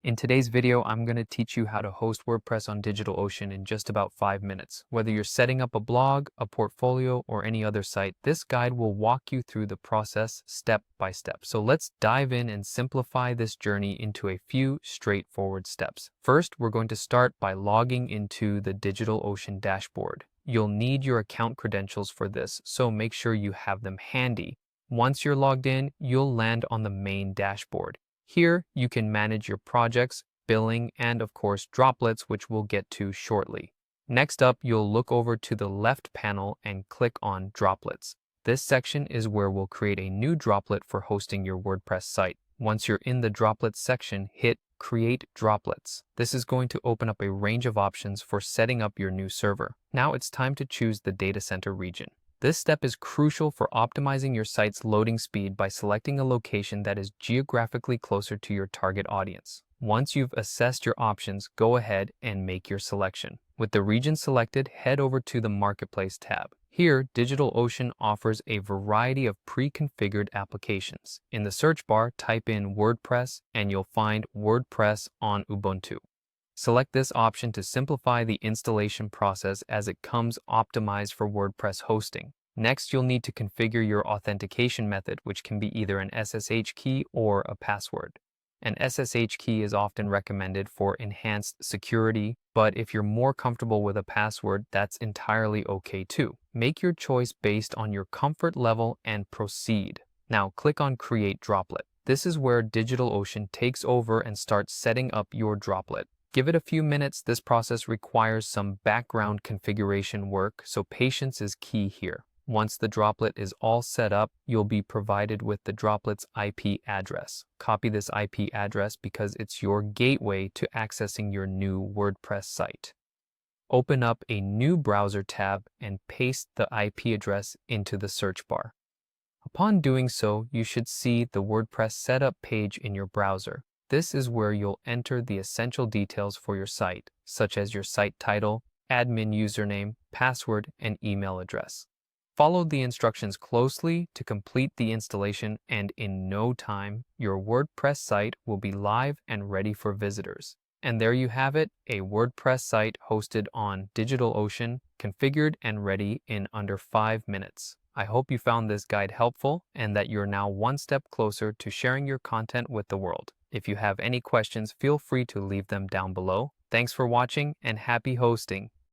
In today's video, I'm going to teach you how to host WordPress on DigitalOcean in just about 5 minutes. Whether you're setting up a blog, a portfolio, or any other site, this guide will walk you through the process step by step. So let's dive in and simplify this journey into a few straightforward steps. First, we're going to start by logging into the DigitalOcean dashboard. You'll need your account credentials for this, so make sure you have them handy. Once you're logged in, you'll land on the main dashboard. Here, you can manage your projects, billing, and of course, droplets, which we'll get to shortly. Next up, you'll look over to the left panel and click on Droplets. This section is where we'll create a new droplet for hosting your WordPress site. Once you're in the Droplets section, hit Create Droplets. This is going to open up a range of options for setting up your new server. Now it's time to choose the data center region. This step is crucial for optimizing your site's loading speed by selecting a location that is geographically closer to your target audience. Once you've assessed your options, go ahead and make your selection. With the region selected, head over to the Marketplace tab. Here, DigitalOcean offers a variety of pre-configured applications. In the search bar, type in WordPress and you'll find WordPress on Ubuntu. Select this option to simplify the installation process as it comes optimized for WordPress hosting. Next, you'll need to configure your authentication method, which can be either an SSH key or a password. An SSH key is often recommended for enhanced security, but if you're more comfortable with a password, that's entirely okay too. Make your choice based on your comfort level and proceed. Now click on Create Droplet. This is where DigitalOcean takes over and starts setting up your droplet. Give it a few minutes. This process requires some background configuration work, so patience is key here. Once the droplet is all set up, you'll be provided with the droplet's IP address. Copy this IP address because it's your gateway to accessing your new WordPress site. Open up a new browser tab and paste the IP address into the search bar. Upon doing so, you should see the WordPress setup page in your browser. This is where you'll enter the essential details for your site, such as your site title, admin username, password, and email address. Follow the instructions closely to complete the installation, and in no time, your WordPress site will be live and ready for visitors. And there you have it, a WordPress site hosted on DigitalOcean, configured and ready in under 5 minutes. I hope you found this guide helpful and that you're now one step closer to sharing your content with the world. If you have any questions, feel free to leave them down below. Thanks for watching and happy hosting.